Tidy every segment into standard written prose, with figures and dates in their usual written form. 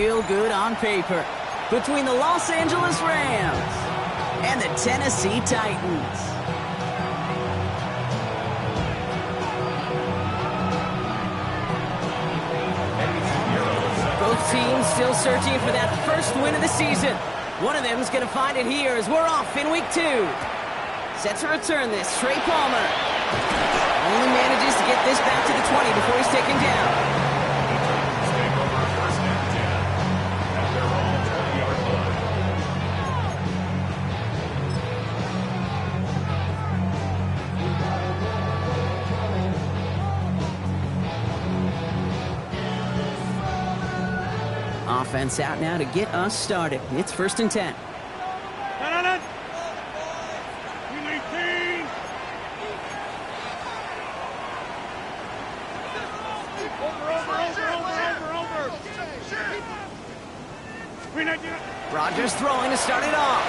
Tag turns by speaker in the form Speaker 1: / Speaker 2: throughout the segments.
Speaker 1: real good on paper between the Los Angeles Rams and the Tennessee Titans. Both teams still searching for that first win of the season. One of them is going to find it here as we're off in week 2. Set to return this, Trey Palmer. Only manages to get this back to the 20 before he's taken down. Offense out now to get us started. It's 1st and 10. Rodgers throwing to start it off.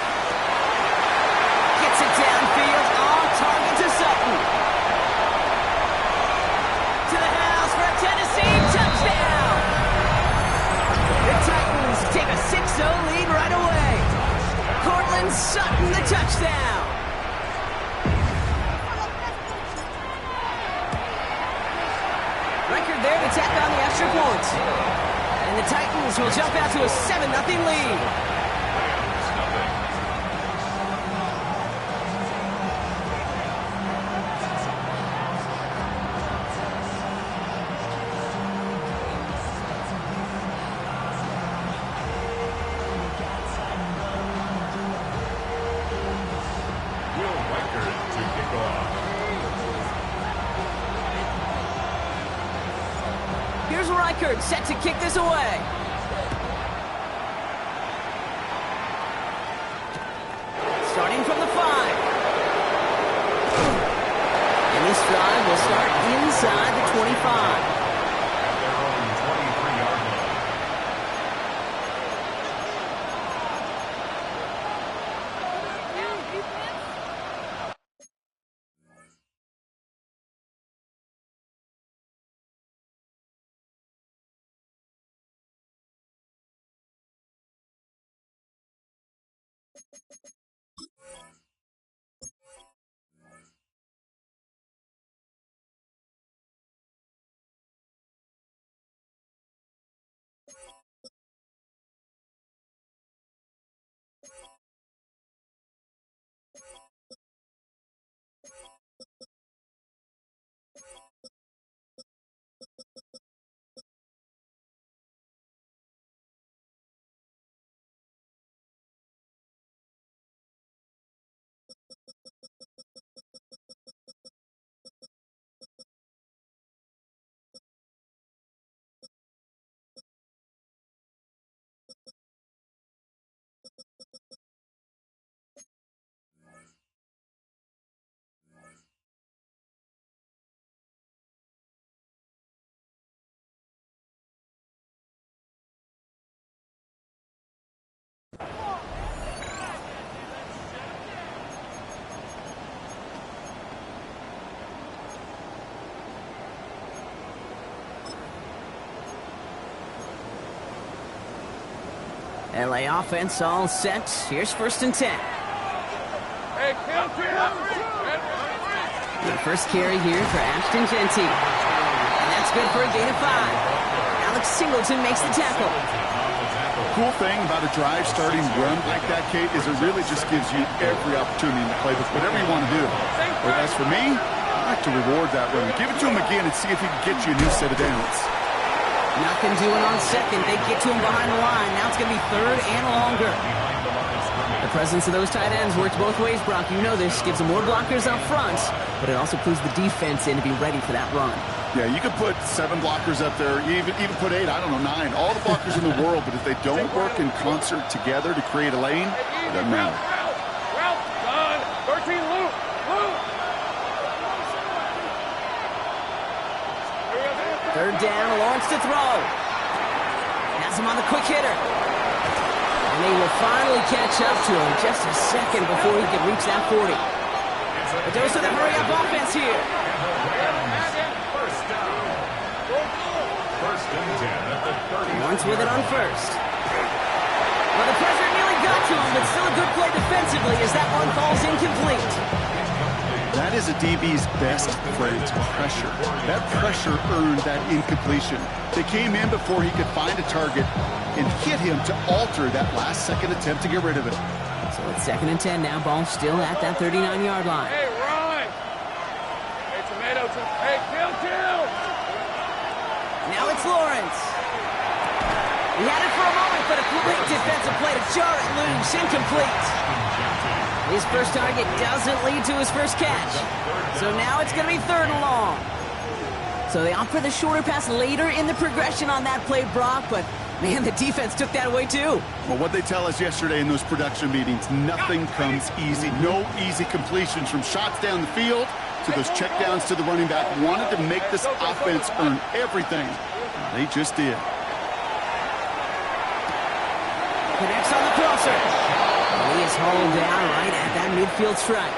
Speaker 1: Gets it downfield, on target to Sutton. To the house for a Tennessee touchdown. The Titans take a 6-0 lead right away. Courtland Sutton the touchdown. Record there to tack on the extra points. And the Titans will jump out to a 7-0 lead. Here's Reichert set to kick this away. Starting from the 5. And this drive will start inside the 25. LA offense all set. Here's 1st and 10. The first carry here for Ashton Jeanty. And that's good for a gain of 5. Alex Singleton makes the tackle.
Speaker 2: Cool thing about a drive starting run like that, Kate, is it really just gives you every opportunity in the playbook, whatever you want to do. But as for me, I like to reward that run. Give it to him again and see if he can get you a new set of downs.
Speaker 1: Nothing doing on second. They get to him behind the line. Now it's going to be 3rd and longer. The presence of those tight ends works both ways, Brock. You know this. Gives them more blockers up front, but it also clues the defense in to be ready for that run.
Speaker 2: Yeah, you could put 7 blockers up there, even put 8, I don't know, 9. All the blockers in the world, but if they don't work in concert together to create a lane, it doesn't matter.
Speaker 3: Route done. 13 loop.
Speaker 1: Third down, Lawrence to throw. Has him on the quick hitter. And they will finally catch up to him just a second before he can reach that 40. A dose of the hurry-up offense here. Lawrence with it on first. Well, the pressure nearly got to him, but still a good play defensively as that one falls incomplete.
Speaker 2: That is a DB's best friend, pressure. That pressure earned that incompletion. They came in before he could find a target and hit him to alter that last-second attempt to get rid of it.
Speaker 1: So it's 2nd and 10 now. Ball still at that 39-yard line.
Speaker 3: Hey, Ron! Hey, tomato. Hey, kill!
Speaker 1: Now it's Lawrence. He had it for a moment, but a quick defensive play to jar it loose. Incomplete. His first target doesn't lead to his first catch. So now it's going to be 3rd and long. So they opt for the shorter pass later in the progression on that play, Brock, but man, the defense took that away too.
Speaker 2: Well, what they tell us yesterday in those production meetings, nothing comes easy. No easy completions from shots down the field to those checkdowns to the running back. Wanted to make this offense earn everything. They just did.
Speaker 1: Connects on the crosser. He is hauled down right at that midfield stripe.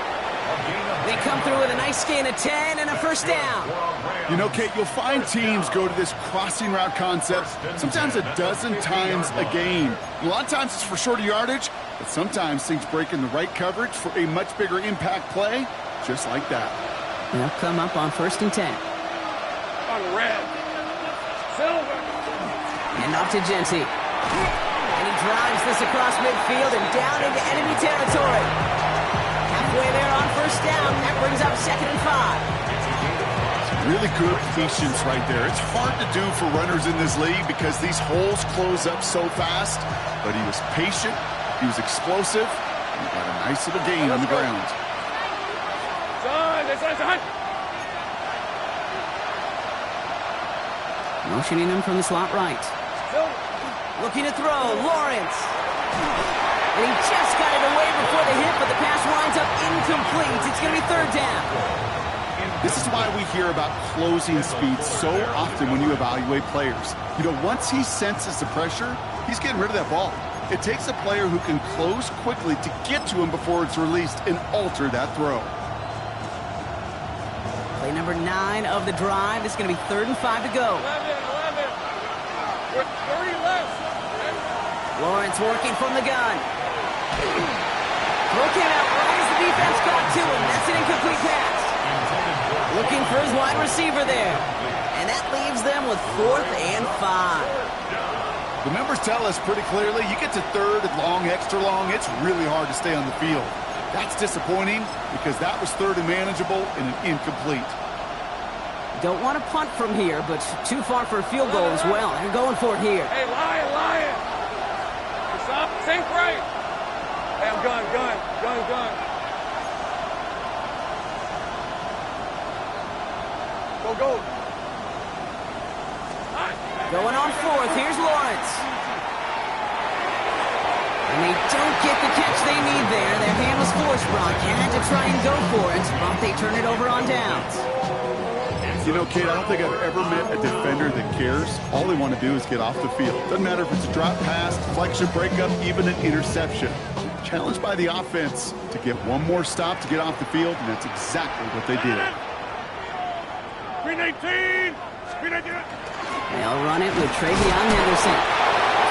Speaker 1: They come through with a nice gain of 10 and a first down.
Speaker 2: You know, Kate, you'll find teams go to this crossing route concept sometimes a dozen times a game. A lot of times it's for shorter yardage, but sometimes things break in the right coverage for a much bigger impact play, just like that.
Speaker 1: They'll come up on 1st and 10.
Speaker 3: On red. Silver.
Speaker 1: And off to Jency. And he drives this across midfield and down into enemy territory. Halfway there on 1st down. That brings up 2nd and 5.
Speaker 2: Really good patience right there. It's hard to do for runners in this league because these holes close up so fast. But he was patient, he was explosive, and he got a nice little gain on the ground.
Speaker 3: Son.
Speaker 1: Motioning him from the slot right. Looking to throw, Lawrence. And he just got it away before the hit, but the pass winds up incomplete. It's going to be 3rd down.
Speaker 2: This is why we hear about closing speed so often when you evaluate players. You know, once he senses the pressure, he's getting rid of that ball. It takes a player who can close quickly to get to him before it's released and alter that throw.
Speaker 1: Play number 9 of the drive. It's going to be 3rd and 5 to go.
Speaker 3: 11. We're 30 left.
Speaker 1: Lawrence working from the gun. Throw came out right as the defense got to him. That's an incomplete pass. Looking for his wide receiver there. And that leaves them with 4th and 5.
Speaker 2: The numbers tell us pretty clearly, you get to 3rd and long, extra long, it's really hard to stay on the field. That's disappointing because that was 3rd and manageable and an incomplete.
Speaker 1: Don't want to punt from here, but too far for a field goal as well. They're going for it here.
Speaker 3: Hey, Lion. Stop. Think right. Hey, I'm gun. Go.
Speaker 1: Going on 4th. Here's Lawrence. And they don't get the catch they need there. Their hand was forced, Brock. Had to try and go for it, but they turn it over on downs.
Speaker 2: You know, Kate, I don't think I've ever met a defender that cares. All they want to do is get off the field. Doesn't matter if it's a drop pass, deflection, breakup, even an interception. Challenged by the offense to get one more stop to get off the field, and that's exactly what they did.
Speaker 3: Screen 18.
Speaker 1: They'll run it with Travion Henderson.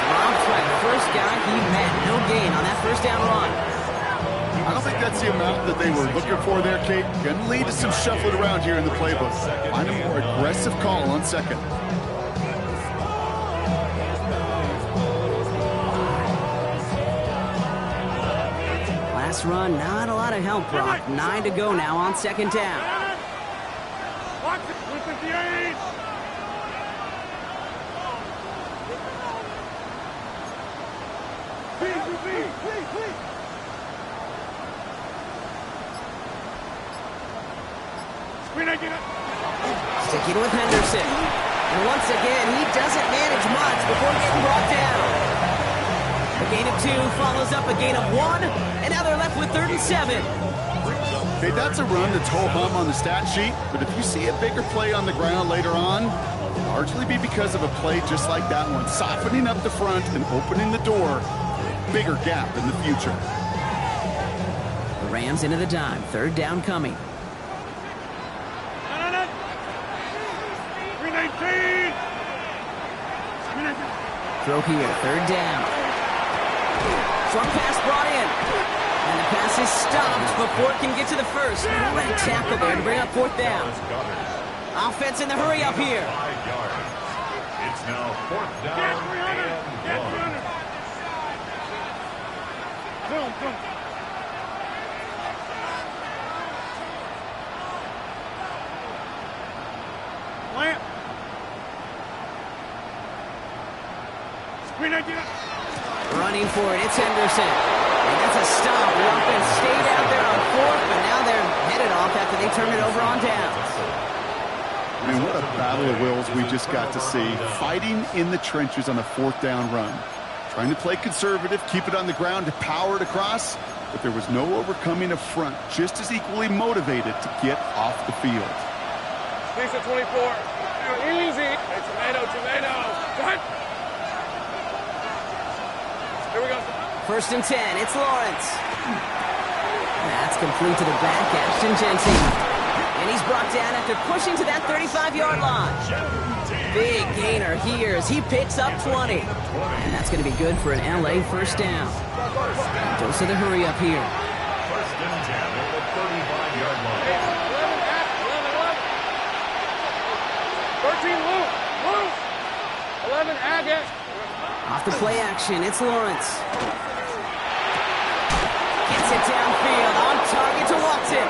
Speaker 1: Dropped by the first guy he met. No gain on that 1st down run.
Speaker 2: I don't think that's the amount that they were looking for there, Kate. Going to lead to some shuffling around here in the playbook. Find a more aggressive call on 2nd.
Speaker 1: Last run, not a lot of help, Brock. 9 to go now on 2nd down.
Speaker 3: Watch it. 158.
Speaker 1: Sticking with Henderson. And once again, he doesn't manage much before getting brought down. A gain of 2 follows up a gain of 1, and now they're left with 3rd and 7.
Speaker 2: Okay, that's a run that's ho-hum on the stat sheet, but if you see a bigger play on the ground later on, it'll largely be because of a play just like that one, softening up the front and opening the door for a bigger gap in the future.
Speaker 1: The Rams into the dime. 3rd down coming.
Speaker 3: 319.
Speaker 1: throw here, third down. Short pass brought in. And the pass is stopped before it can get to the first. Great tackle there to bring up fourth down. Offense in the hurry up here.
Speaker 4: It's now fourth down and 1.
Speaker 3: Boom, boom. Plant. Screen idea.
Speaker 1: Running for it, it's Henderson. And that's a stop. The offense stayed out there on fourth, but now they're headed off after they turn it over on downs.
Speaker 2: I mean, what a battle of wills we just got to see. Fighting in the trenches on a fourth down run. Trying to play conservative, keep it on the ground to power it across, but there was no overcoming a front just as equally motivated to get off the field.
Speaker 3: Piece of 24. Easy. Hey, tomato. Cut. Here we go.
Speaker 1: First and 10, it's Lawrence. That's complete to the back, Ashton Jeanty. And he's brought down after pushing to that 35-yard line. Big gainer here as he picks up 20. And that's going to be good for an LA first down. Dose of the hurry up here.
Speaker 4: First and 10 at the 35-yard line.
Speaker 3: 13 Luke. 11 Agate.
Speaker 1: Off the play action, it's Lawrence. Gets it downfield, on target to Watson.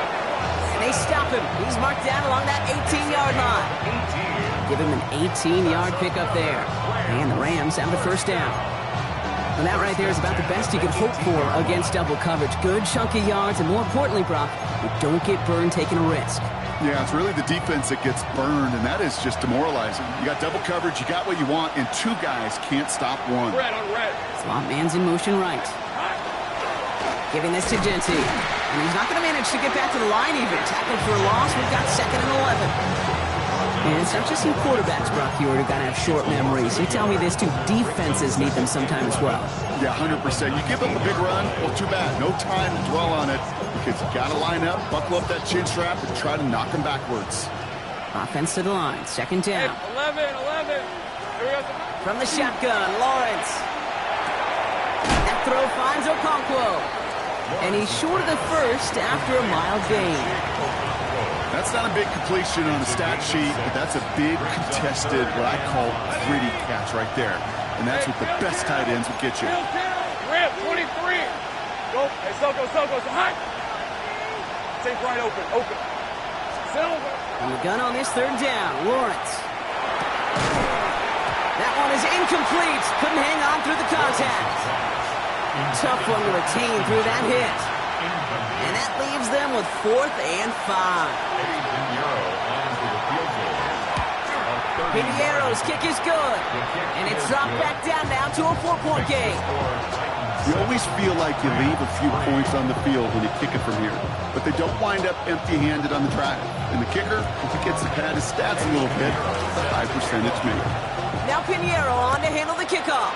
Speaker 1: And they stop him. He's marked down along that 18-yard line. Give him an 18-yard pickup there. And the Rams have the first down. And that right there is about the best you could hope for against double coverage. Good chunky yards, and more importantly, Brock, you don't get burned taking a risk.
Speaker 2: Yeah, it's really the defense that gets burned, and that is just demoralizing. You got double coverage, you got what you want, and two guys can't stop one.
Speaker 3: Red on red.
Speaker 1: Slot man's in motion right. Giving this to Jeanty. And he's not going to manage to get back to the line even. Tackled for a loss. We've got second and 11. And it's not just some quarterbacks, Brock Huard, who got to have short memories. You tell me this, too. Defenses need them sometime as well.
Speaker 2: Yeah, 100%. You give up a big run, well, too bad. No time to dwell on it because you got to line up, buckle up that chin strap, and try to knock them backwards.
Speaker 1: Offense to the line. Second down.
Speaker 3: 11. Here we go.
Speaker 1: From the shotgun, Lawrence. That throw finds Okonkwo. And he's short of the first after a mild gain.
Speaker 2: That's not a big completion on the stat sheet, but that's a big contested, what I call gritty catch right there. And that's what the best tight ends will get you.
Speaker 3: Rip, 23. Go. Hey, Soko. Hot. Take right open. Silver.
Speaker 1: And the gun on this third down, Lawrence. That one is incomplete. Couldn't hang on through the contact. Tough one to retain through that hit. And that leaves them with 4th and 5. Pinheiro's kick is good. And it's dropped back down now to a 4-point game.
Speaker 2: You always feel like you leave a few points on the field when you kick it from here. But they don't wind up empty-handed on the drive. And the kicker, if he gets to pad his stats a little bit, it's a high percentage made.
Speaker 1: Now Pinheiro on to handle the kickoff.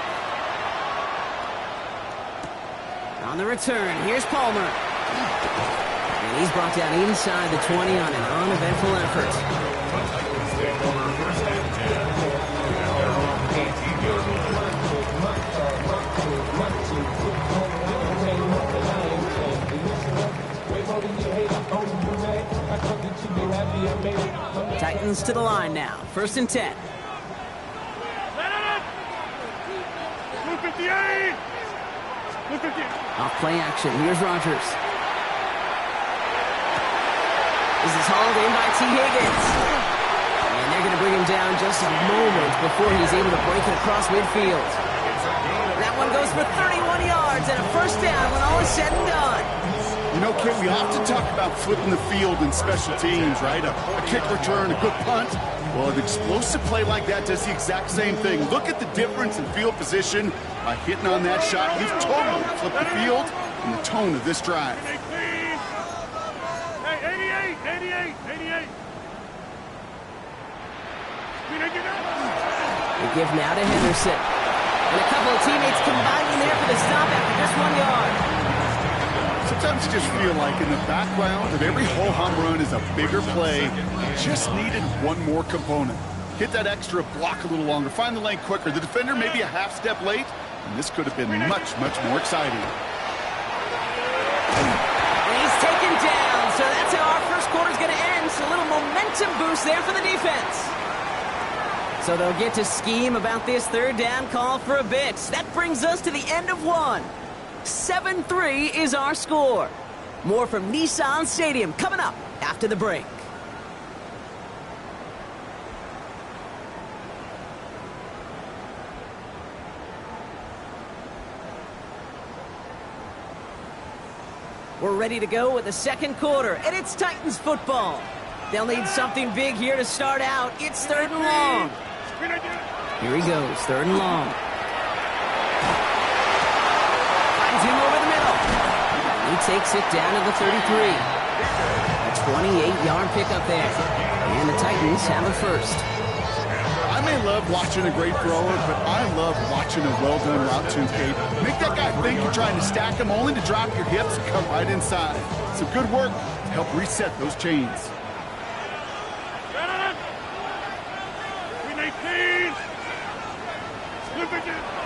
Speaker 1: On the return, here's Palmer. And he's brought down inside the 20 on an uneventful effort. Titans to the line now. First and 10.
Speaker 3: 258.
Speaker 1: Off play action. Here's Rodgers. This is hauled in by T. Higgins. And they're going to bring him down just a moment before he's able to break it across midfield. That one goes for 31 yards and a first down when all is said and done.
Speaker 2: You know, Kit, we often talk about flipping the field in special teams, right? A kick return, a good punt. Well, an explosive play like that does the exact same thing. Look at the difference in field position by hitting on that shot. You've totally flipped the field and the tone of this drive.
Speaker 3: Hey, 88.
Speaker 1: They give now to Henderson. And a couple of teammates combining there for the stop after just 1 yard.
Speaker 2: Sometimes you just feel like in the background of every ho-hum run is a bigger play. Just needed one more component. Hit that extra block a little longer. Find the lane quicker. The defender may be a half step late, and this could have been much, much more exciting.
Speaker 1: And he's taken down, so that's how our first quarter's going to end. So a little momentum boost there for the defense. So they'll get to scheme about this third down call for a bit. That brings us to the end of one. 7-3 is our score. More from Nissan Stadium coming up after the break. We're ready to go with the second quarter, and it's Titans football. They'll need something big here to start out. It's 3rd and long. Here he goes, 3rd and long. Finds him over the middle. He takes it down to the 33. A 28-yard pickup there. And the Titans have a first.
Speaker 2: I may love watching a great thrower, but I love watching a well-done route too, Kate. Make that guy think you're trying to stack him only to drop your hips and come right inside. Some good work to help reset those chains.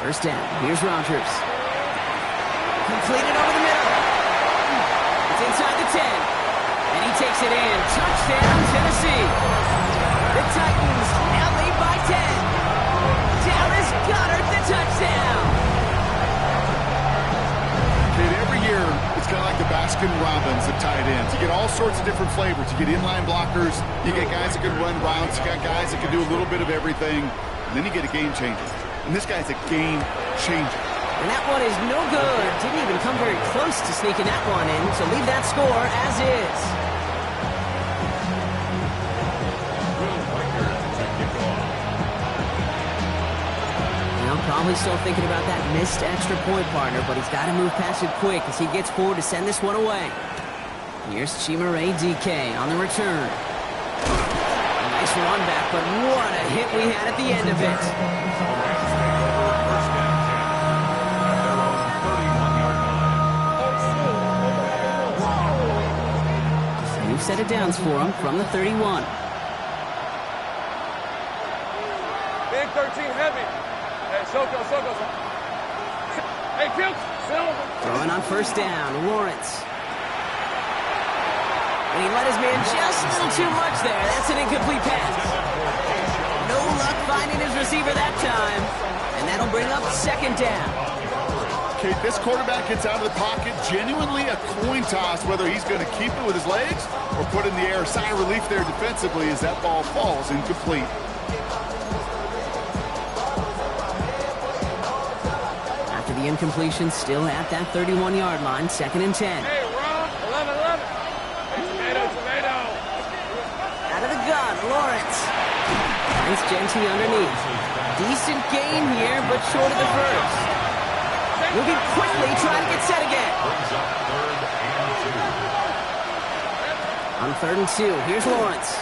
Speaker 1: First down. Here's Rodgers. Completed over the middle. It's inside the 10. And he takes it in. Touchdown, Tennessee. The Titans now lead by 10. Dallas Goedert, the touchdown.
Speaker 2: Kate, every year, it's kind of like the Baskin-Robbins of tight ends. You get all sorts of different flavors. You get inline blockers. You get guys that can run routes. You got guys that can do a little bit of everything. And then you get a game changer. And this guy's a game changer.
Speaker 1: And that one is no good. Didn't even come very close to sneaking that one in. So leave that score as is. Well, probably still thinking about that missed extra point, partner, but he's got to move past it quick as he gets forward to send this one away. Here's Chimere DK on the return. A nice run back, but what a hit we had at the end of it. New set of downs for him from the 31.
Speaker 3: Big 13 heavy. Hey, Soko. Hey, Kilks, Silver.
Speaker 1: Throwing on first down, Lawrence. And he let his man just a little too much there. That's an incomplete pass. No luck finding his receiver that time. And that'll bring up second down.
Speaker 2: Kate, this quarterback gets out of the pocket, genuinely a coin toss whether he's going to keep it with his legs or put it in the air. Sigh of relief there defensively as that ball falls incomplete.
Speaker 1: After the incompletion, still at that 31-yard line, 2nd and 10.
Speaker 3: Hey, Ron, 11. Hey, tomato.
Speaker 1: Out of the gun, Lawrence. Nice Genty underneath. Decent gain here, but short of the first. Moving quickly, trying to get set again. On 3rd and 2, here's Lawrence.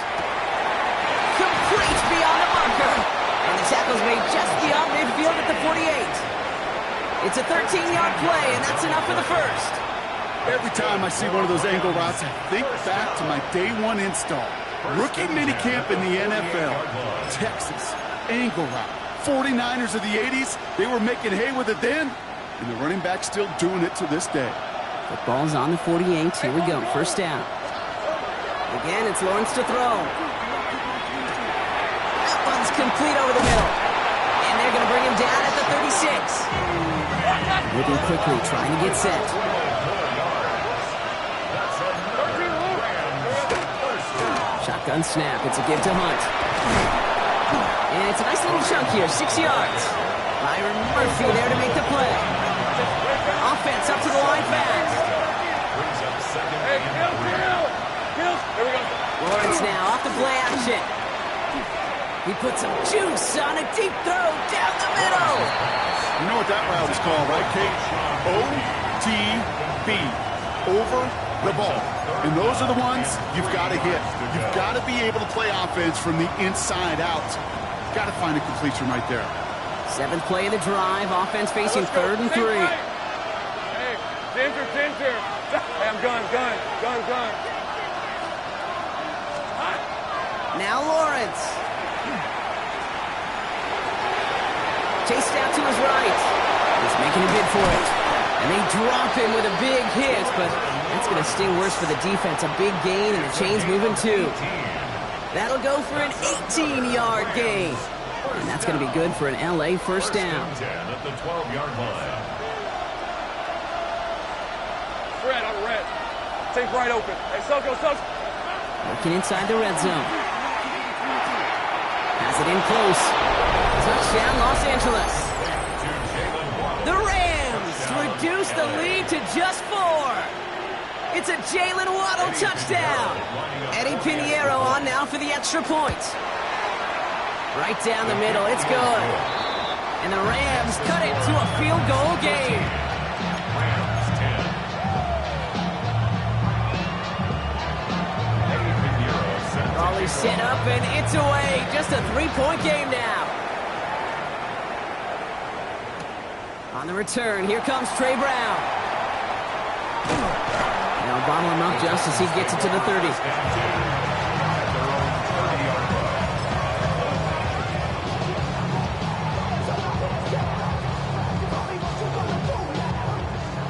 Speaker 1: Complete beyond the bunker. And the tackle's made just beyond midfield at the 48. It's a 13-yard play, and that's enough for the first.
Speaker 2: Every time I see one of those angle routes, I think back to my day one install. Rookie minicamp in the NFL. Texas, angle route. 49ers of the 80s, they were making hay with it then. And the running back still doing it to this day.
Speaker 1: The ball's on the 48. Here we go. First down. Again, it's Lawrence to throw. That one's complete over the middle. And they're going to bring him down at the 36. Moving quickly, trying to get set. Shotgun snap. It's a give to Hunt. And it's a nice little chunk here. 6 yards. Byron Murphy there to make the play. Offense up to the line fast.
Speaker 3: Hey, Kills. Here we go.
Speaker 1: Lawrence now off the play action. He puts some juice on a deep throw down the middle.
Speaker 2: You know what that route is called, right, Kate? OTB. Over the ball. And those are the ones you've got to hit. You've got to be able to play offense from the inside out. Got to find a completion right there.
Speaker 1: 7th play of the drive. Offense facing 3rd and 3.
Speaker 3: Hey, Ginger. Hey, I'm gun.
Speaker 1: Now Lawrence. Chased out to his right. He's making a bid for it. And they drop him with a big hit, but that's going to sting worse for the defense. A big gain, and the chain's moving too. That'll go for an 18-yard gain. And that's going to be good for an LA first down.
Speaker 4: 10 at the 12-yard line.
Speaker 3: Red on red. Take right open. Hey, Soko.
Speaker 1: Working inside the red zone. Has it in close. Touchdown, Los Angeles. The Rams reduce the lead to just 4. It's a Jalen Waddle touchdown. Eddie Pinheiro on now for the extra point. Right down the middle, it's good. And the Rams cut it to a field goal game. Raleigh set up and it's away. Just a 3-point game now. On the return, here comes Trey Brown. Now bottle him up just as he gets it to the 30.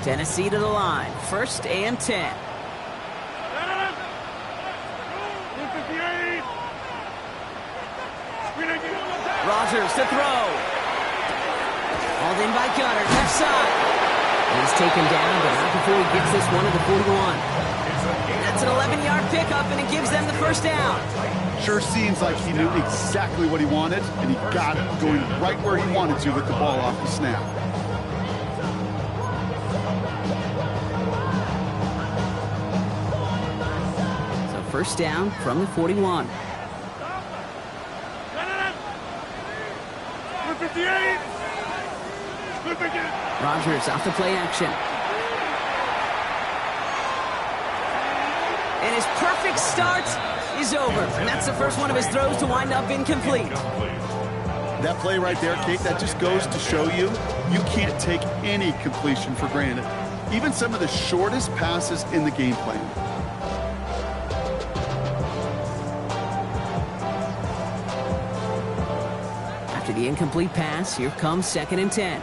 Speaker 1: Tennessee to the line. 1st and 10. Rodgers to throw. Hauled in by Gunner, left side. And he's taken down, but not before he gets this one to the 41. That's an 11-yard pickup, and it gives them the first down.
Speaker 2: Sure seems like he knew exactly what he wanted, and he got it going right where he wanted to with the ball off the snap.
Speaker 1: So first down from the 41.
Speaker 3: 58.
Speaker 1: Rodgers off the play action. And his perfect start is over. And that's the first one of his throws to wind up incomplete.
Speaker 2: That play right there, Kate, that just goes to show you, you can't take any completion for granted. Even some of the shortest passes in the game plan.
Speaker 1: After the incomplete pass, here comes 2nd and 10.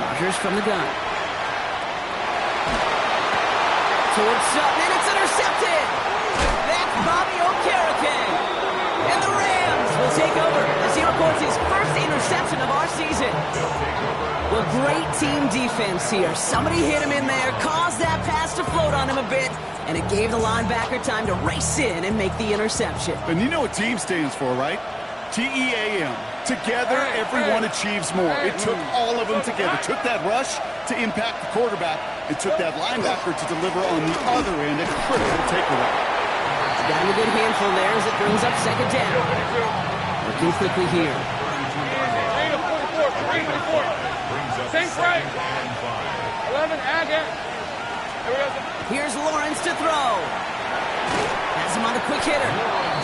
Speaker 1: Rodgers from the gun. Towards Sutton, and it's intercepted! That's Bobby Okereke! And the Rams will take over as he records his first interception of our season. Well, great team defense here. Somebody hit him in there, caused that pass to float on him a bit, and it gave the linebacker time to race in and make the interception.
Speaker 2: And you know what team stands for, right? T-E-A-M. Together, everyone achieves more. It took all of them together. It took that rush to impact the quarterback. It took that linebacker to deliver on the other end, a critical takeaway.
Speaker 1: Got a good handful there as it brings up 2nd down. Working quickly here.
Speaker 3: Think right. 11, again.
Speaker 1: Here's Lawrence to throw. Has him on the quick hitter.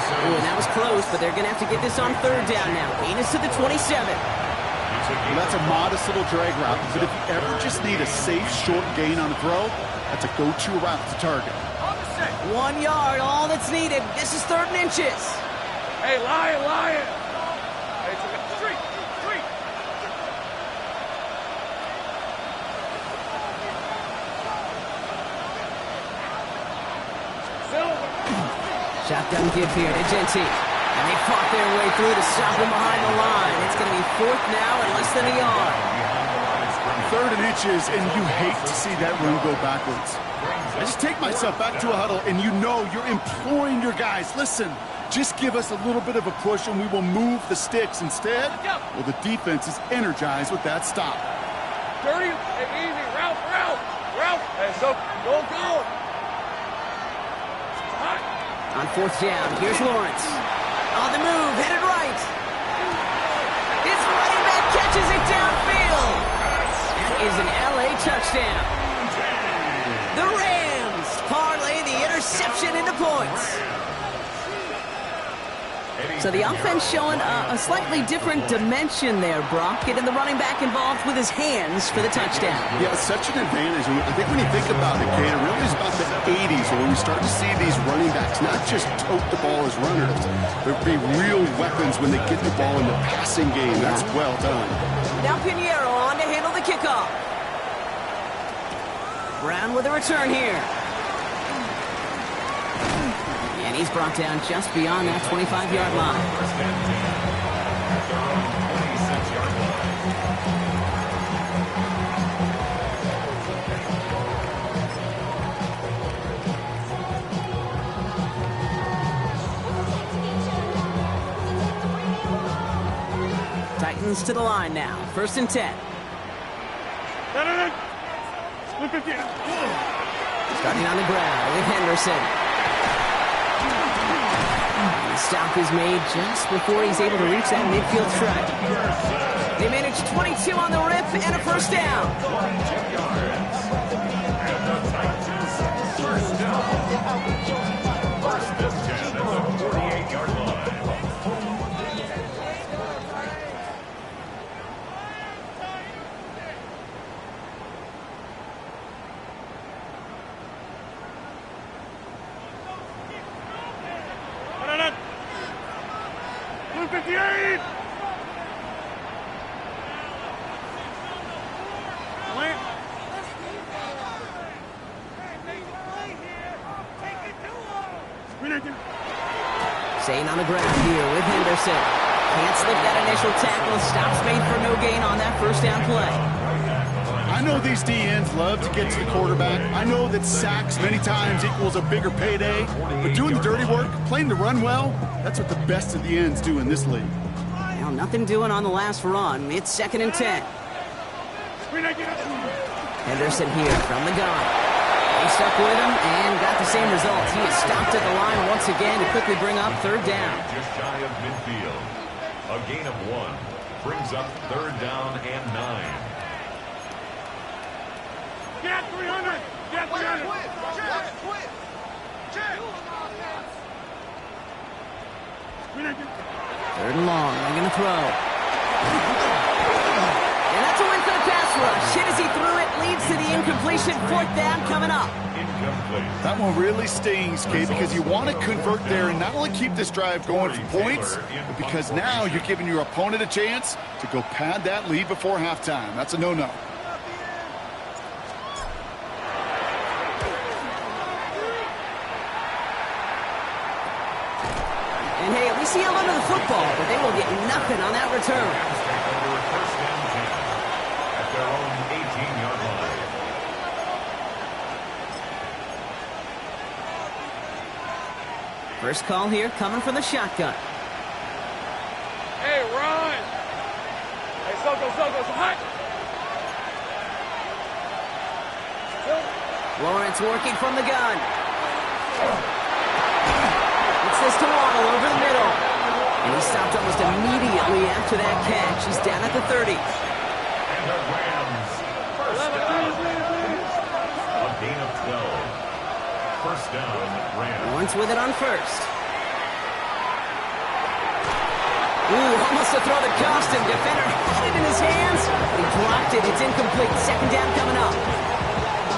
Speaker 1: Ooh, and that was close, but they're going to have to get this on 3rd down now. Gain is to the 27.
Speaker 2: Well, that's a modest little drag route, but if you ever just need a safe, short gain on a throw, that's a go-to route to target.
Speaker 1: 1 yard, all that's needed. This is 3rd and inches.
Speaker 3: Hey, Lion. Hey, street.
Speaker 1: Shotgun give here to Gentry. And they fought their way through to stop him behind the line. It's going to be 4th now and less than a yard.
Speaker 2: 3rd and inches, and you hate to see that run go backwards. I just take myself back to a huddle, and you know you're imploring your guys, listen, just give us a little bit of a push, and we will move the sticks. Instead, well, the defense is energized with that stop.
Speaker 3: Dirty, hey, easy, route. Hey, so, go.
Speaker 1: On 4th down, here's Lawrence. On the move, headed right. His running back catches it downfield. That is an LA touchdown. The Rams parlay the interception into points. So the offense showing a slightly different dimension there, Brock. Getting the running back involved with his hands for the touchdown.
Speaker 2: Yeah, it's such an advantage. I think when you think about it, Kate, it really is about the 80s when we start to see these running backs not just tote the ball as runners, but be real weapons when they get the ball in the passing game. That's well done.
Speaker 1: Now Pinheiro on to handle the kickoff. Brown with a return here. And he's brought down just beyond that 25-yard line. Titans to the line now. 1st and 10. Starting on the ground with Henderson. The stop is made just before he's able to reach that midfield stripe. They managed 22 on the rip and a 1st down.
Speaker 4: First and 10 at the 48-yard line.
Speaker 1: Staying on the ground here with Henderson. Can't slip that initial tackle. Stops made for no gain on that 1st down play.
Speaker 2: I know these DNs love to get to the quarterback. I know that sacks many times equals a bigger payday. But doing the dirty work, playing the run well, that's what the best of the ends do in this league.
Speaker 1: Well, nothing doing on the last run. It's 2nd and 10. Henderson here from the gun. He stuck with him and got the same results. He is stopped at the line once again to quickly bring up 3rd down.
Speaker 4: Just shy of midfield. A gain of 1 brings up 3rd down and 9.
Speaker 3: Get 300! Get 300!
Speaker 1: Third and long. They're going to throw. And that's a win for the pass rush. Hit as he threw it. Leads to the incompletion. 4th down coming up.
Speaker 4: Incomplete.
Speaker 2: That one really stings, Kate, because you want to convert there and not only keep this drive going for points, but because now you're giving your opponent a chance to go pad that lead before halftime. That's a no-no.
Speaker 1: And hey, at least he held onto the football, but they will get nothing on that return.
Speaker 4: First and 10 at their own 18-yard line.
Speaker 1: First call here coming from the shotgun.
Speaker 3: Hey, run! Hey, Soko, hot!
Speaker 1: Lawrence working from the gun. It's this to Waddle over the middle. And he stopped almost immediately after that catch. He's down at the 30.
Speaker 4: And the Rams, first down. A gain of 12. First down, Rams.
Speaker 1: Lawrence with it on 1st. Ooh, almost a throw that cost him. Defender had it in his hands. He blocked it. It's incomplete. 2nd down coming up.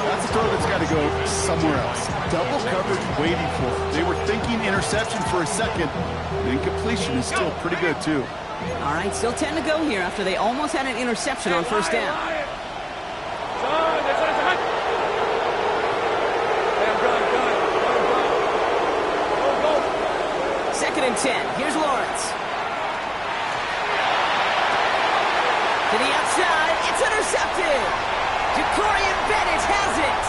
Speaker 2: That's a throw that's got to go somewhere else. Double coverage waiting for it. They were thinking interception for a second. The incompletion is still pretty good, too.
Speaker 1: All right, still 10 to go here after they almost had an interception on 1st down. Second and 10. Here's Lawrence. To the outside. It's intercepted. Jacorian Bennett has it.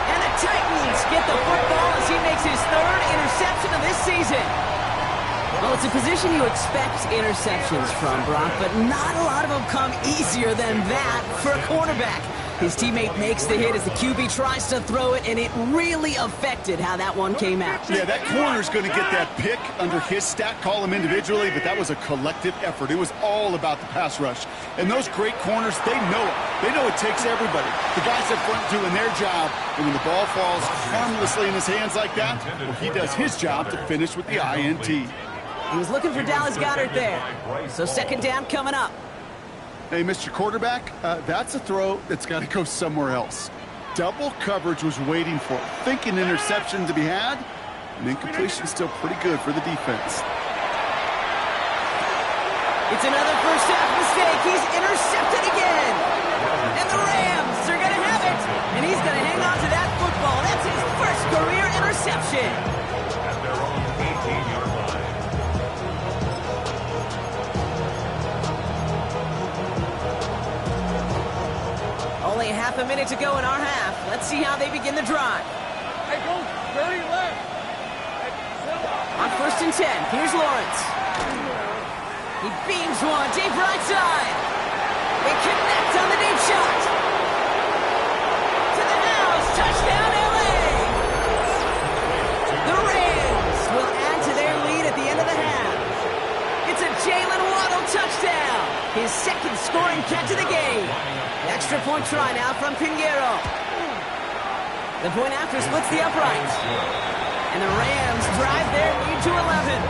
Speaker 1: And the Titans get the football as he makes his 3rd interception of this season. Well, it's a position you expect interceptions from, Brock, but not a lot of them come easier than that for a quarterback. His teammate makes the hit as the QB tries to throw it, and it really affected how that one came out.
Speaker 2: Yeah, that corner's going to get that pick under his stat column individually, but that was a collective effort. It was all about the pass rush. And those great corners, they know it. They know it takes everybody. The guys up front doing their job, and when the ball falls harmlessly in his hands like that, well, he does his job to finish with the INT.
Speaker 1: He was looking for Dallas Goedert there. So second down coming up.
Speaker 2: Hey, Mr. Quarterback, that's a throw that's got to go somewhere else. Double coverage was waiting for it. Thinking interception to be had, and incompletion still pretty good for the defense.
Speaker 1: It's another first half mistake. He's intercepted again. And the Rams are going to have it. And he's going to hang on to that football. That's his first career interception.
Speaker 4: At their own 18-yard line.
Speaker 1: Only half a minute to go in our half. Let's see how they begin the drive.
Speaker 3: Hey, go dirty left.
Speaker 1: On first and 10, here's Lawrence. He beams one, deep right side. They connect on the deep shot. To the house, touchdown LA. The Rams will add to their lead at the end of the half. It's a Jalen Waddle touchdown. His second scoring catch of the game. Extra point try now from Pinheiro. The point after splits the uprights. And the Rams drive their lead to 11.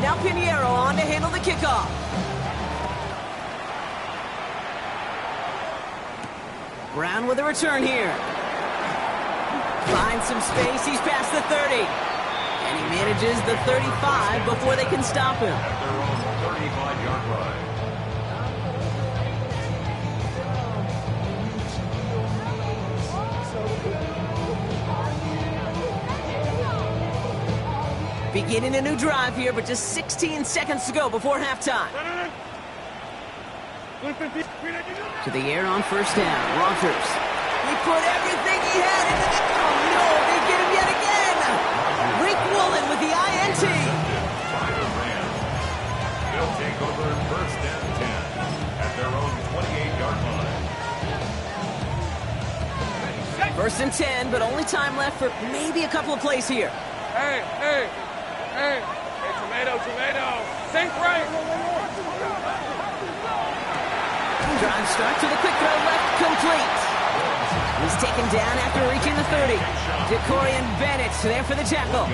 Speaker 1: Now Pinheiro on to handle the kickoff. Brown with a return here. Finds some space. He's past the 30. And he manages the 35 before they can stop him.
Speaker 4: At their own 35-yard line.
Speaker 1: Beginning a new drive here, but just 16 seconds to go before halftime. To the air on first down. Rodgers. He put everything he had into the... Oh, no, they get him yet again. Rick Woolen with the INT.
Speaker 4: By the Rams. They'll take over first and 10 at their own 28-yard line.
Speaker 1: First and 10, but only time left for maybe a couple of plays here.
Speaker 3: Hey, hey, hey. Hey, tomato. Think right.
Speaker 1: Drive start to the quick throw left, complete. He's taken down after reaching the 30. Decorian Bennett there for the tackle.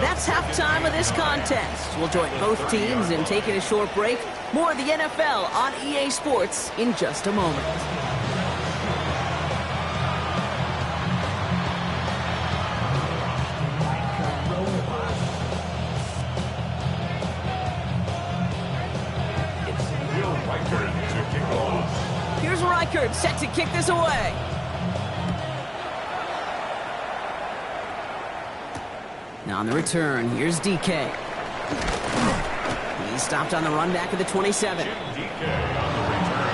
Speaker 1: That's halftime of this contest. We'll join both teams in taking a short break. More of the NFL on EA Sports in just a moment. Here's Reichert set to kick this away. Now on the return, here's DK. He's stopped on the run back at the 27.
Speaker 4: DK on the return.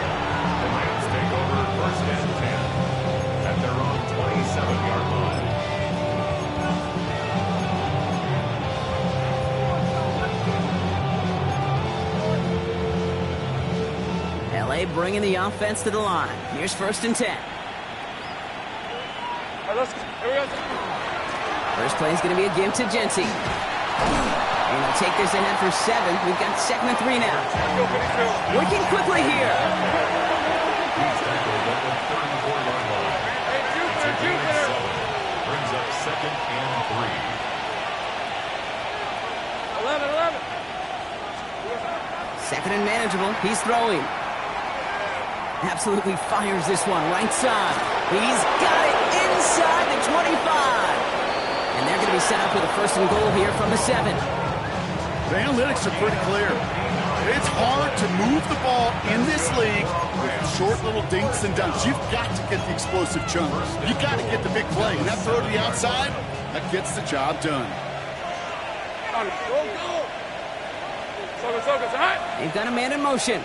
Speaker 4: The Rams take over first and 10 at their own 27-yard line.
Speaker 1: LA bringing the offense to the line. Here's first and 10.
Speaker 3: All right, here we go.
Speaker 1: First play is going to be a give to Genty. And they'll take this ahead for 7. We've got second and 3 now. Working quickly here.
Speaker 4: He's tackled at the 34-yard line. It's a gain of 7. Brings up second and 3.
Speaker 3: 11.
Speaker 1: Second and manageable. He's throwing. Absolutely fires this one right side. He's got it inside the 25. And they're going to be set up with a first and goal here from the 7.
Speaker 2: The analytics are pretty clear. It's hard to move the ball in this league with short little dinks and dunks. You've got to get the explosive chunks. You've got to get the big play. And that throw to the outside, that gets the job done.
Speaker 3: Go. Focus, all right?
Speaker 1: They've got a man in motion.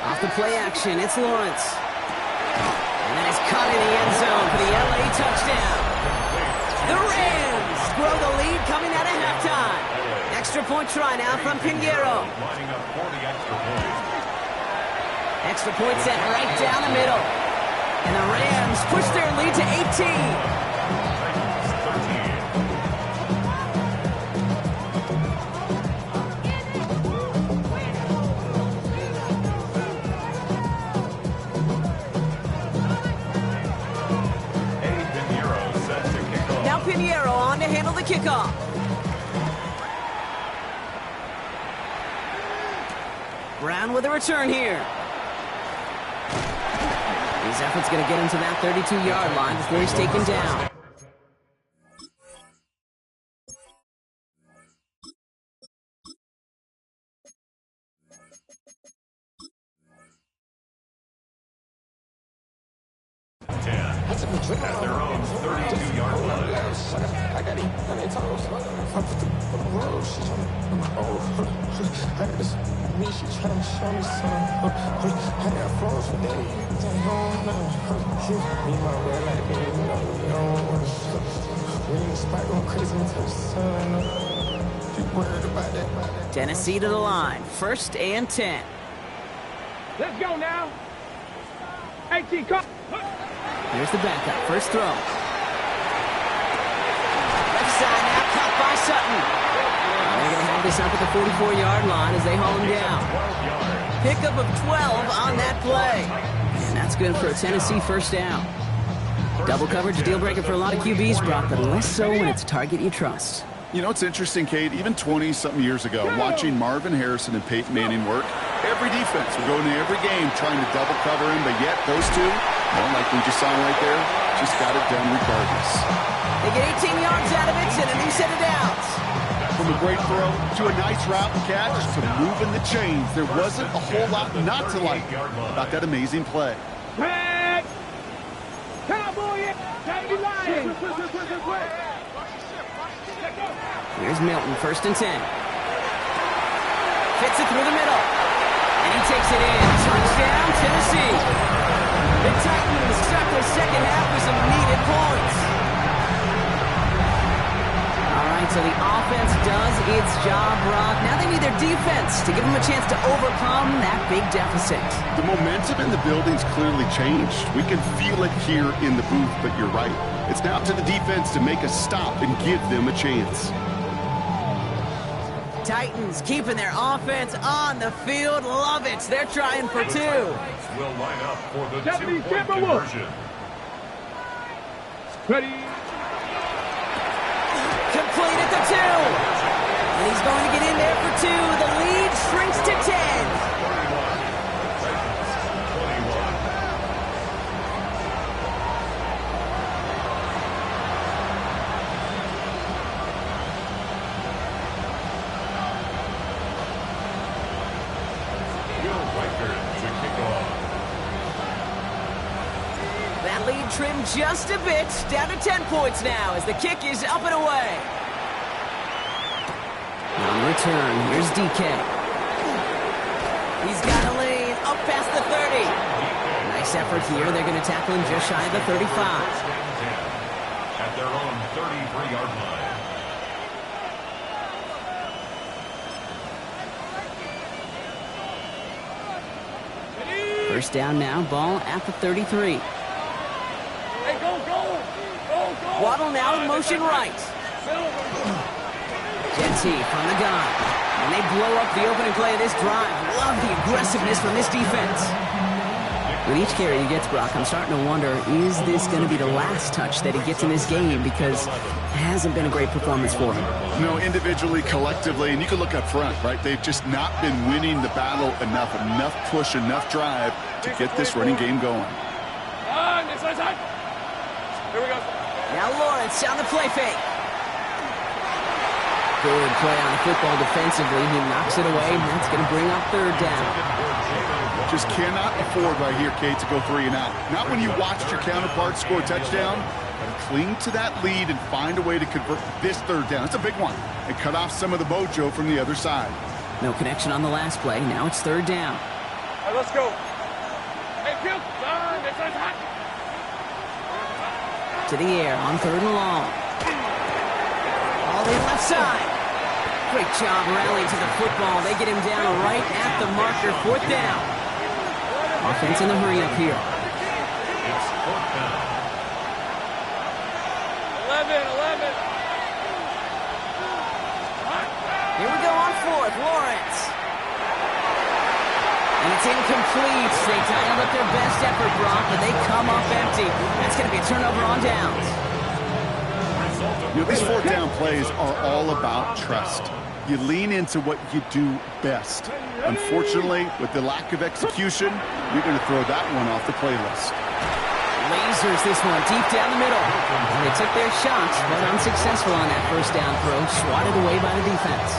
Speaker 1: Off the play action, it's Lawrence. And then it's caught in the end zone for the LA touchdown. The Rams grow the lead coming out of halftime. Extra point try now from Pinheiro.
Speaker 4: Lining up for the extra point.
Speaker 1: Extra point set right down the middle. And the Rams push their lead to 18. Pinheiro on to handle the kickoff. Brown with a return here. His effort's going to get him to that 32-yard line before he's taken down.
Speaker 4: At their own 32-yard line.
Speaker 5: I got it. I ain't talking about I put the road. She trying I got this. Me, she trying to show me something. I got flows for days. Me, my red like me, you don't want to. We in the spot going crazy until the sun. You worried about that?
Speaker 1: Tennessee to the line. 1st and 10.
Speaker 3: Let's go now. 18, come.
Speaker 1: Here's the backup. First throw. Left side now, caught by Sutton. They're going to have this up at the 44-yard line as they haul him down. Pickup of 12 on that play. And that's good for a Tennessee first down. Double coverage, deal breaker for a lot of QBs, Brock, but less so when it's a target you trust.
Speaker 2: You know, it's interesting, Kate, even 20-something years ago, watching Marvin Harrison and Peyton Manning work, every defense would go into every game trying to double cover him, but yet those two, well, like we just saw right there, just got it done regardless.
Speaker 1: They get 18 yards out of it and a new set of downs.
Speaker 2: From a great throw to a nice route and catch to moving the chains, there wasn't a whole lot not to like about that amazing play.
Speaker 3: Pack! Cowboy! County line!
Speaker 1: Here's Milton, 1st and 10. Fits it through the middle. And he takes it in. Touchdown, Tennessee. The Titans start their second half with some needed points. All right, so the offense does its job, Brock. Now they need their defense to give them a chance to overcome that big deficit.
Speaker 2: The momentum in the building's clearly changed. We can feel it here in the booth, but you're right. It's now to the defense to make a stop and give them a chance.
Speaker 1: Titans keeping their offense on the field. Love it. They're trying for 2.
Speaker 4: Will line up for the 2-point conversion.
Speaker 3: Ready.
Speaker 1: Complete at the 2. And he's going to get in there for 2. The lead shrinks to 10. That lead trimmed just a bit, down to 10 points now as the kick is up and away. On return, here's DK. He's got a lane up past the 30. Nice effort here. They're going to tackle him just shy of the 35.
Speaker 4: At their own 33-yard line.
Speaker 1: First down now, ball at the 33.
Speaker 3: Hey, go!
Speaker 1: Waddle now in motion right. Genty from the gun. And they blow up the opening play of this drive. Love the aggressiveness from this defense. With each carry he gets, Brock, I'm starting to wonder, is this going to be the last touch that he gets in this game? Because it hasn't been a great performance for him.
Speaker 2: No, individually, collectively, and you can look up front, right? They've just not been winning the battle enough push, enough drive to get this running game going.
Speaker 3: Here we go.
Speaker 1: Now Lawrence on the play fake. Good play on the football defensively. He knocks it away, and that's going to bring up 3rd down.
Speaker 2: Just cannot afford right here, Kate, to go 3 and out. Not when you watched your counterpart score a touchdown. Cling to that lead and find a way to convert this 3rd down. It's a big one. And cut off some of the mojo from the other side.
Speaker 1: No connection on the last play. Now it's 3rd down.
Speaker 3: All right, let's go. Hey, Phil. This is hot.
Speaker 1: To the air on 3rd and long. All in left side. Great job rallying to the football. They get him down right at the marker. 4th down. Offense in the hurry up here.
Speaker 4: It's 4th down.
Speaker 3: 11.
Speaker 1: Here we go on 4th. Lawrence. And it's incomplete. They dialed up their best effort, Brock, but they come up empty. That's going to be a turnover on downs.
Speaker 2: You know, these 4th down plays are all about trust. You lean into what you do best. Unfortunately, with the lack of execution, you're going to throw that one off the playlist.
Speaker 1: Lasers this one deep down the middle. And they took their shots, but unsuccessful on that 1st down throw. Swatted away by the defense.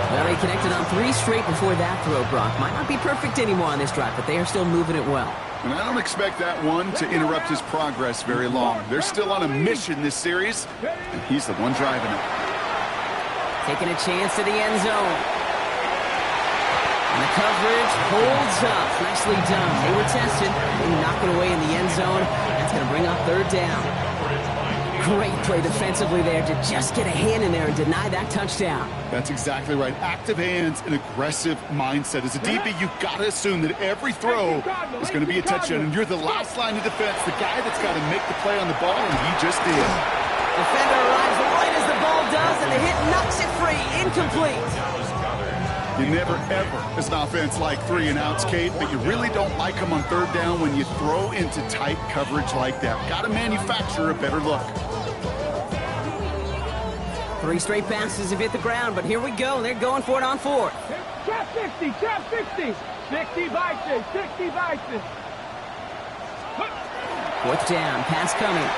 Speaker 1: Well, they connected on 3 straight before that throw, Brock. Might not be perfect anymore on this drive, but they are still moving it well.
Speaker 2: And I don't expect that one to interrupt his progress very long. They're still on a mission this series, and he's the one driving it.
Speaker 1: Taking a chance to the end zone. And the coverage holds up. Nicely done. They were tested. They knock it away in the end zone. That's going to bring up 3rd down. Great play defensively there to just get a hand in there and deny that touchdown.
Speaker 2: That's exactly right. Active hands and aggressive mindset. As a DB, you've got to assume that every throw is going to be a touchdown, and you're the last line of defense, the guy that's got to make the play on the ball, and he just did.
Speaker 1: Defender arrives right as the ball does, and the hit knocks it free. Incomplete.
Speaker 2: You never, ever, as an offense, like 3 and outs, Kate, but you really don't like them on 3rd down when you throw into tight coverage like that. Got to manufacture a better look.
Speaker 1: 3 straight passes have hit the ground, but here we go. They're going for it on 4th.
Speaker 3: Trap 60. 60 vices. 60 vices.
Speaker 1: 4th down. Pass coming.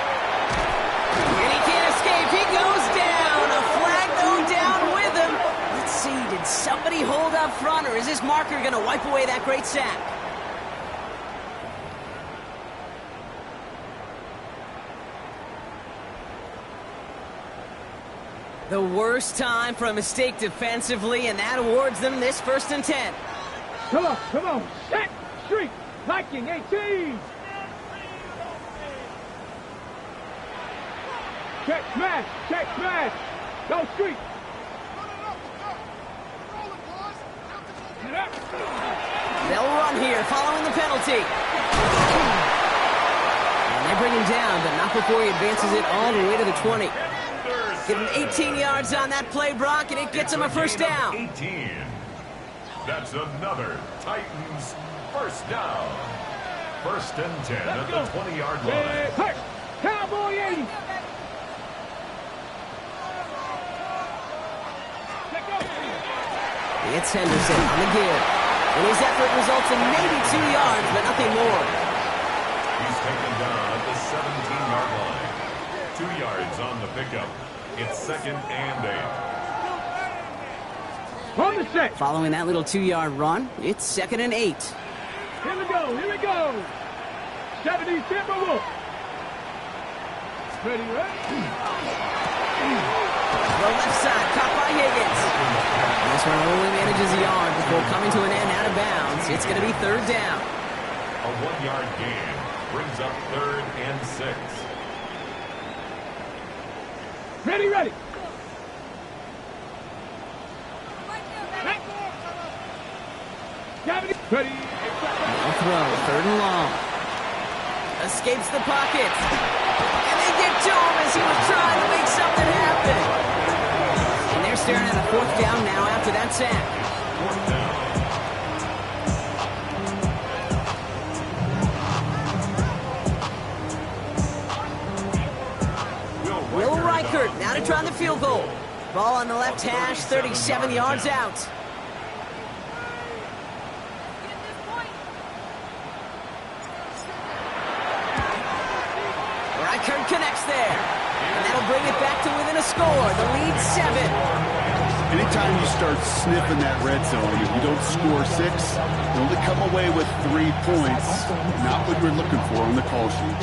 Speaker 1: And he can't escape. He goes down. A flag, though, down with him. Let's see. Did somebody hold up front, or is this marker going to wipe away that great sack? The worst time for a mistake defensively, and that awards them this 1st and 10.
Speaker 3: Come on. Set. Street. Viking 18. Check smash. Go street. Get up.
Speaker 1: They'll run here following the penalty. And they bring him down, but not before he advances it all the way to the 20. Give him 18 yards on that play, Brock, and it gets him a 1st down.
Speaker 4: 18. That's another Titans 1st down. 1st and 10 at the 20-yard line.
Speaker 3: Hey, Cowboy 80.
Speaker 1: It's Henderson on the give. And his effort results in maybe 2 yards, but nothing more.
Speaker 4: He's taken down at the 17-yard line. 2 yards on the pickup. It's 2nd and 8.
Speaker 3: On the set.
Speaker 1: Following that little 2-yard run, it's 2nd and 8.
Speaker 3: Here we go. 70 Timberwolves. Ready?
Speaker 1: The left side, caught by Higgins. And this one only manages a yard before coming to an end out of bounds. It's going to be 3rd down.
Speaker 4: A 1-yard gain brings up 3rd and 6.
Speaker 3: Ready. Ready.
Speaker 1: No throw, 3rd and long. Escapes the pocket. And they get to him as he was trying to make something happen. And they're staring at a 4th down now after that sack.
Speaker 4: 4th down.
Speaker 1: Will Reichert now to try the field goal. Ball on the left hash, 37 yards out. Reichert connects there. And that'll bring it back to within a score. The lead 7.
Speaker 2: Anytime you start sniffing that red zone, if you don't score 6, you only come away with 3 points. Not what we're looking for on the call sheet.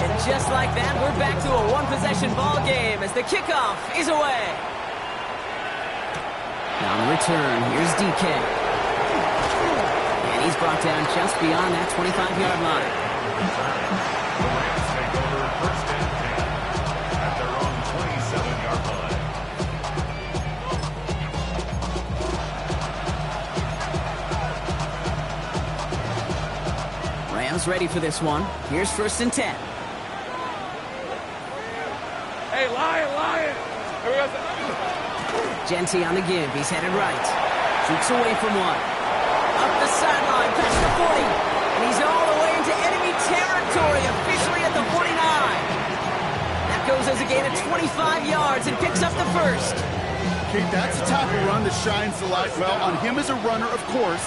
Speaker 1: And just like that, we're back to a 1-possession ball game as the kickoff is away. Now on the return, here's DK. And he's brought down just beyond that 25-yard line.
Speaker 4: return. The Rams take over 1st and 10 at their own 27-yard line.
Speaker 1: Rams ready for this one. Here's 1st and 10.
Speaker 3: Hey, Lion! Here we go.
Speaker 1: Genty on the give. He's headed right. Shoots away from one. Up the sideline, past the 40. And he's all the way into enemy territory, officially at the 49. That goes as a gain of 25 yards and picks up the first.
Speaker 2: Okay, that's the type of run that shines the light well on him as a runner, of course.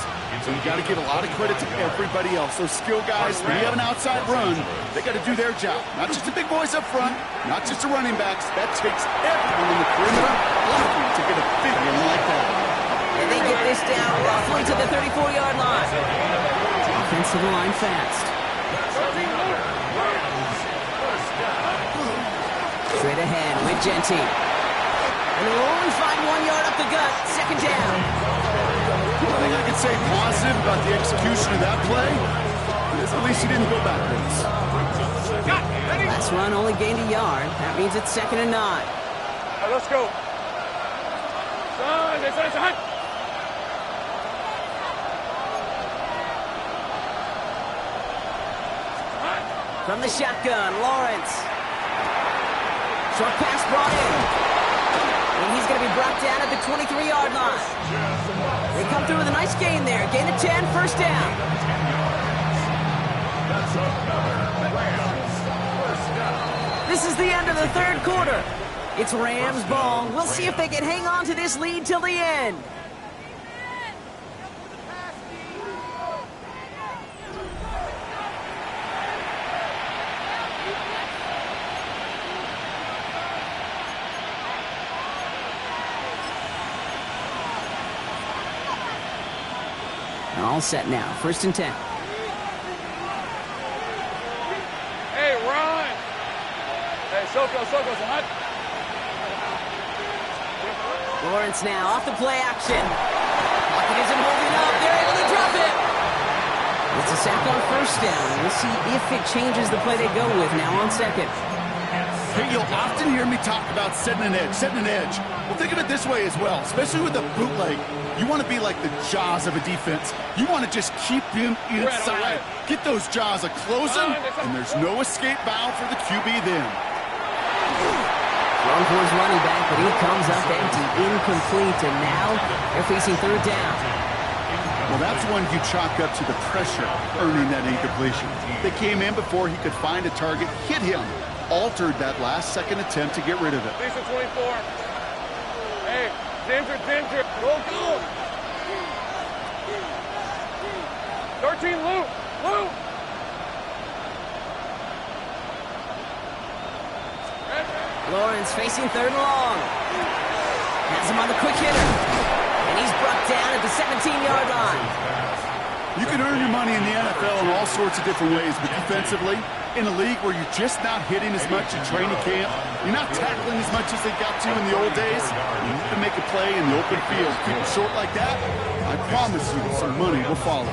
Speaker 2: So you got to give a lot of credit to everybody else. Those skill guys, when you have an outside run, they got to do their job. Not just the big boys up front, not just the running backs. That takes everyone in the perimeter blocking to get a big one like that.
Speaker 1: And they get this down roughly to the 34-yard line. Offensive line fast. Straight ahead with Genty. And they'll only find 1 yard up the gut. 2nd down.
Speaker 2: I think I could say positive about the execution of that play is at least he didn't go backwards.
Speaker 1: Last run only gained a yard. That means it's 2nd and 9.
Speaker 3: All right, let's go. Son.
Speaker 1: From the shotgun, Lawrence. Short pass brought in. And he's going to be brought down at the 23-yard line. They come through with a nice gain there. Gain of 10, 1st down. This is the end of the 3rd quarter. It's Rams ball. We'll see if they can hang on to this lead till the end. All set now. 1st and 10.
Speaker 3: Hey, run! Hey, Soko, son.
Speaker 1: Lawrence now off the play action. Pocket isn't holding up. They're able to drop it. It's a sack on 1st down. We'll see if it changes the play they go with now on 2nd.
Speaker 2: Hey, you'll often hear me talk about setting an edge. Well, think of it this way as well, especially with the bootleg. You want to be like the jaws of a defense. You want to just keep him inside. Get those jaws a-closing, and there's no escape valve for the QB then.
Speaker 1: Thrown for his running back, but he comes up empty, incomplete, and now they're facing 3rd down.
Speaker 2: Well, that's one you chalk up to the pressure earning that incompletion. They came in before he could find a target, hit him, altered that last-second attempt to get rid of it.
Speaker 3: Lisa 24. Hey, Ginger. Go. 13, Lou.
Speaker 1: Lawrence facing 3rd and long. Has him on the quick hitter. And he's brought down at the 17-yard line.
Speaker 2: You can earn your money in the NFL in all sorts of different ways, but defensively, in a league where you're just not hitting as much in training camp, you're not tackling as much as they got to in the old days, you need to make a play in the open field. Keep it short like that, I promise you some money will follow.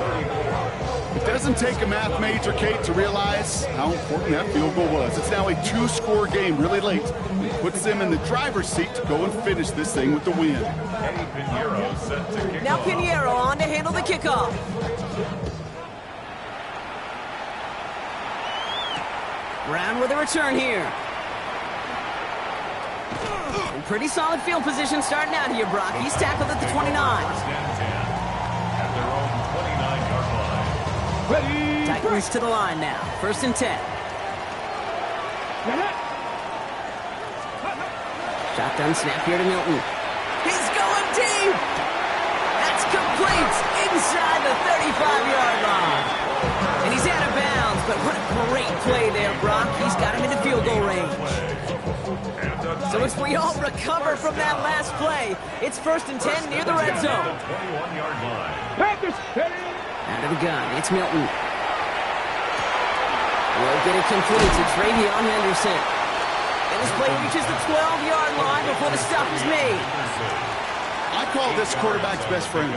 Speaker 2: It doesn't take a math major, Kate, to realize how important that field goal was. It's now a 2-score game really late. It puts them in the driver's seat to go and finish this thing with the win.
Speaker 1: Now Pinheiro on to handle the kickoff. Brown with a return here. And pretty solid field position starting out here, Brock. He's tackled at the 29. Titans to the line now. 1st and 10. Shotgun snap here to Milton. He's going deep. That's complete inside the 35-yard line. And he's out of bounds, but what a great play there, Brock. He's got him into field goal range. So as we all recover from that last play, it's 1st and 10 near the red zone. Out of the gun, it's Milton. Will get it complete to Travion Henderson. And this play reaches the 12-yard line before the stop is made.
Speaker 2: I call this quarterback's best friend.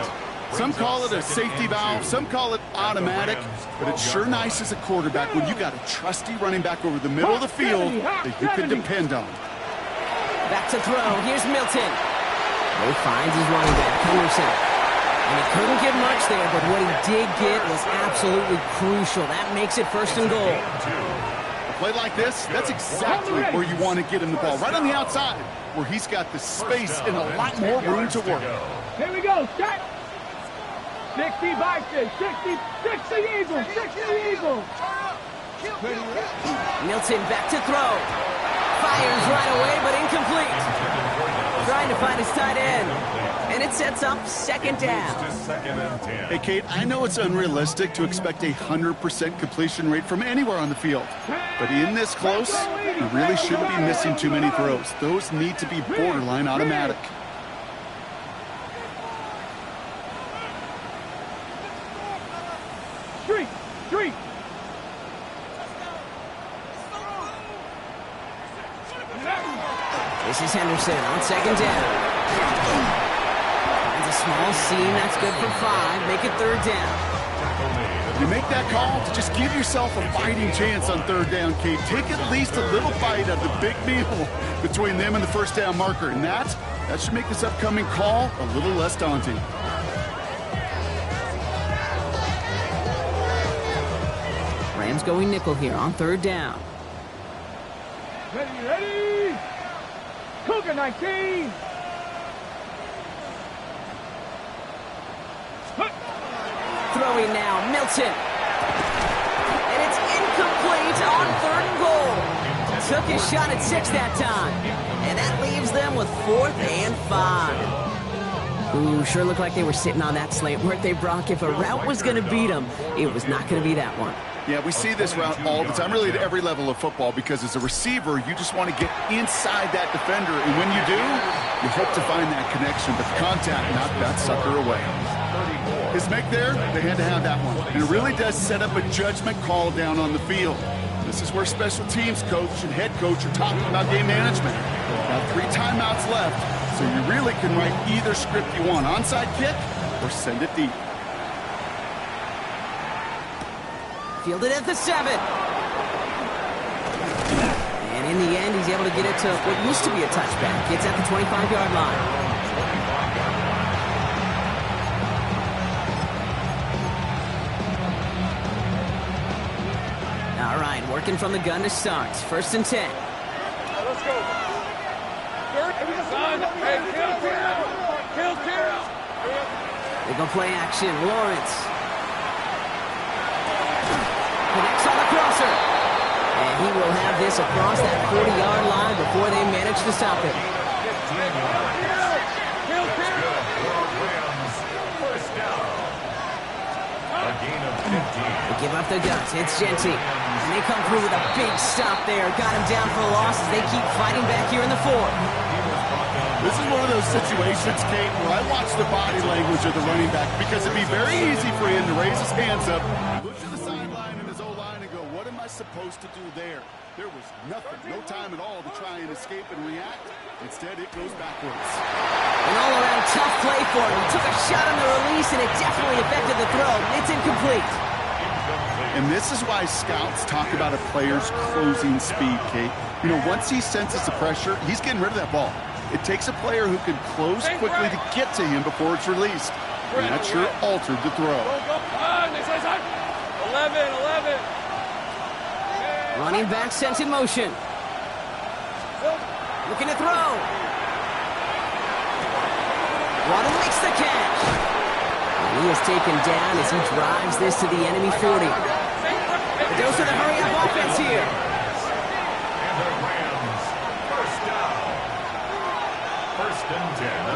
Speaker 2: Some call it a safety valve, some call it automatic, but it's sure nice as a quarterback when you got a trusty running back over the middle of the field that you can depend on.
Speaker 1: Back to throw. Here's Milton. He finds his running back, Henderson. And he couldn't get much there, but what he did get was absolutely crucial. That makes it 1st and goal.
Speaker 2: A play like this, that's exactly where you want to get him the ball, right on the outside, where he's got the space and a lot more room to work.
Speaker 3: Here we go, set. 60 Vikings, 60 Eagles, 60 Eagles.
Speaker 1: Milton back to throw. Fires right away, but incomplete. Trying to find his tight end. And it sets up 2nd down.
Speaker 2: Hey, Kate, I know it's unrealistic to expect a 100% completion rate from anywhere on the field. But in this close, you really shouldn't be missing too many throws. Those need to be borderline automatic.
Speaker 3: Street.
Speaker 1: This is Henderson on 2nd down. Finds a small seam. That's good for 5. Make it 3rd down.
Speaker 2: You make that call to just give yourself a fighting chance on 3rd down, Kate. Take at least a little bite of the big meal between them and the 1st down marker. And that should make this upcoming call a little less daunting.
Speaker 1: Rams going nickel here on 3rd down.
Speaker 3: Ready. Cougar 19.
Speaker 1: Throwing now, Milton. And it's incomplete on 3rd and goal. Took his shot at 6 that time. And that leaves them with 4th and 5. Ooh, sure looked like they were sitting on that slate, weren't they, Brock? If a route was going to beat them, it was not going to be that one.
Speaker 2: Yeah, we see this route all the time, really at every level of football, because as a receiver, you just want to get inside that defender. And when you do, you hope to find that connection, but the contact knocked that sucker away. His make there, they had to have that one. And it really does set up a judgment call down on the field. This is where special teams coach and head coach are talking about game management. Got 3 timeouts left, so you really can write either script you want, onside kick or send it deep.
Speaker 1: Fielded at the 7. And in the end, he's able to get it to what used to be a touchback. It's at the 25-yard line. All right, working from the gun to start. 1st and 10.
Speaker 3: Let's go. Hey, kill.
Speaker 1: They go play action. Lawrence. Connects on the crosser. And he will have this across that 40-yard line before they manage to stop it. They give up the guts. It's Genty. And they come through with a big stop there. Got him down for a loss as they keep fighting back here in the 4th.
Speaker 2: This is one of those situations, Kate, where I watch the body language of the running back because it'd be very easy for him to raise his hands up, look to the sideline and his O-line and go, what am I supposed to do there? There was nothing, no time at all to try and escape and react. Instead, it goes backwards.
Speaker 1: An all-around tough play for him. He took a shot on the release, and it definitely affected the throw. It's incomplete.
Speaker 2: And this is why scouts talk about a player's closing speed, Kate. You know, once he senses the pressure, he's getting rid of that ball. It takes a player who can close quickly to get to him before it's released. And that sure altered the throw.
Speaker 3: 11.
Speaker 1: Running back sent in motion. Looking to throw. Waddle makes the catch. And he is taken down as he drives this to the enemy 40. The dose of the hurry-up offense here.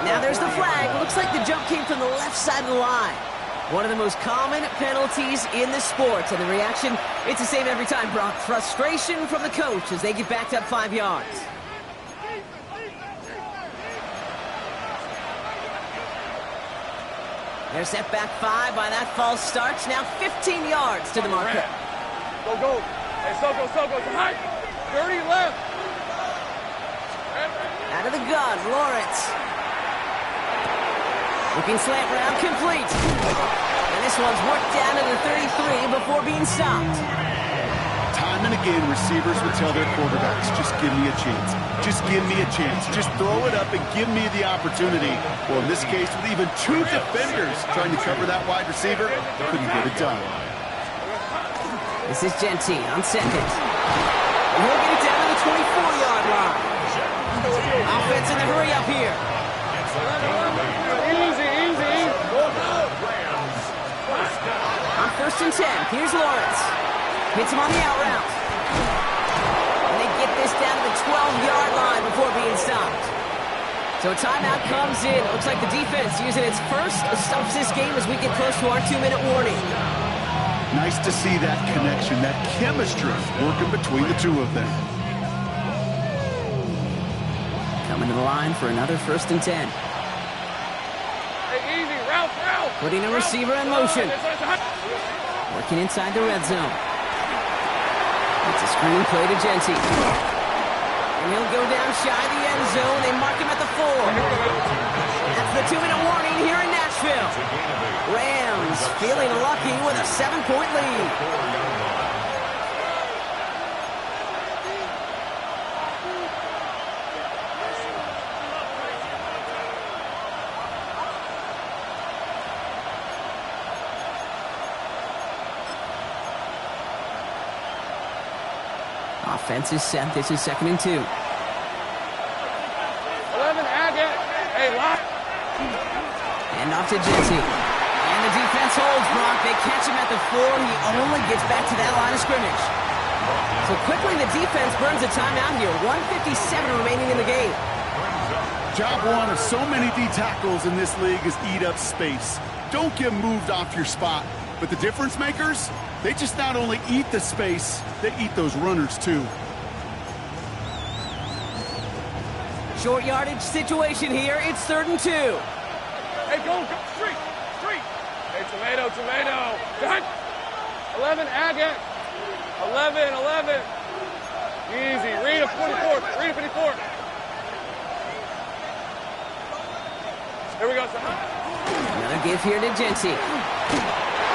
Speaker 1: Now there's the flag. Looks like the jump came from the left side of the line. One of the most common penalties in the sport. And the reaction, it's the same every time, Brock. Frustration from the coach as they get backed up 5 yards. They're set back 5 by that false start. Now 15 yards to the marker.
Speaker 3: Go. Hey, Soko. Behind. Dirty left.
Speaker 1: Out of the gun, Lawrence. Looking slant route complete. And this one's worked down to the 33 before being stopped.
Speaker 2: Time and again, receivers would tell their quarterbacks, just give me a chance. Just give me a chance. Just throw it up and give me the opportunity. Well, in this case, with even two defenders trying to cover that wide receiver, couldn't get it done.
Speaker 1: This is Jeanty on second. And he'll get it down to the 24-yard line. Offense in the hurry up here.
Speaker 3: Easy.
Speaker 1: On 1st and 10, here's Lawrence. Hits him on the out route. And they get this down to the 12-yard line before being stopped. So a timeout comes in. It looks like the defense using its first stops this game as we get close to our 2-minute warning.
Speaker 2: Nice to see that connection, that chemistry working between the two of them.
Speaker 1: Coming to the line for another 1st and 10.
Speaker 3: Hey, easy, route.
Speaker 1: Putting a receiver in motion. Working inside the red zone. It's a screen play to Jeanty. And he'll go down shy of the end zone. They mark him at the 4. That's the 2-minute warning here in Nashville. Rams feeling lucky with a 7-point lead. Offense is set. This is 2nd and 2.
Speaker 3: 11, Agate. Hey, lock.
Speaker 1: And off to Jeanty. And the defense holds, Brock. They catch him at the 4. He only gets back to that line of scrimmage. So quickly the defense burns a timeout here. 1:57 remaining in the game.
Speaker 2: Job one of so many D tackles in this league is eat up space. Don't get moved off your spot. But the difference makers, they just not only eat the space, they eat those runners too.
Speaker 1: Short yardage situation here. It's 3rd and 2.
Speaker 3: Hey, go. Street. Hey, tomato. Done. 11, Agate. 11. Easy. Read a 54. Here we go, son.
Speaker 1: Another give here to Jeanty.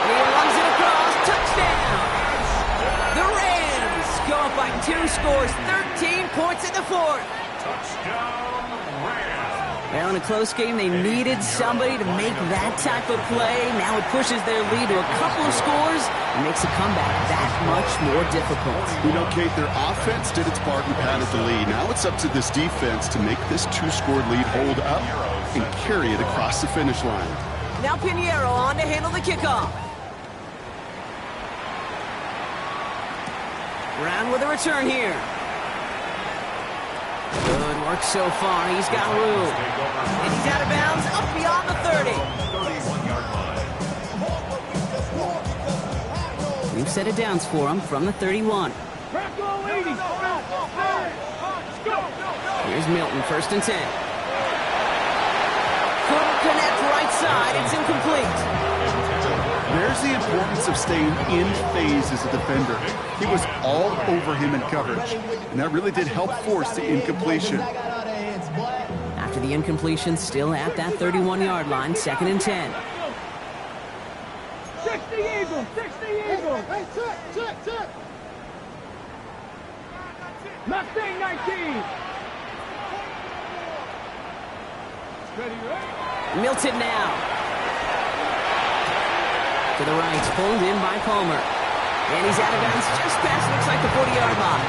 Speaker 1: And he runs it across. Touchdown! The Rams go up by 2 scores. 13 points in the 4th.
Speaker 4: Touchdown, Rams.
Speaker 1: Well, in a close game, they needed somebody to make that type of play. Now it pushes their lead to a couple of scores and makes a comeback that much more difficult.
Speaker 2: You know, Kate, their offense did its part and padded the lead. Now it's up to this defense to make this 2-score lead hold up and carry it across the finish line.
Speaker 1: Now Pinheiro on to handle the kickoff. Brown with a return here. Good work so far. He's got room. And he's out of bounds up beyond the 30.
Speaker 4: 31-yard line.
Speaker 1: We've set it downs for him from the 31.
Speaker 3: Crack all 80.
Speaker 1: Here's Milton, 1st and 10. Couldn't connect right side. It's incomplete.
Speaker 2: There's the importance of staying in phase as a defender. He was all over him in coverage, and that really did help force the incompletion.
Speaker 1: After the incompletion, still at that 31-yard line, 2nd and 10.
Speaker 3: 60 Eagles. Hey, check. Mustang 19. Ready?
Speaker 1: Milton now. To the right, pulled in by Palmer. And he's out of bounds just past, looks like the 40-yard line.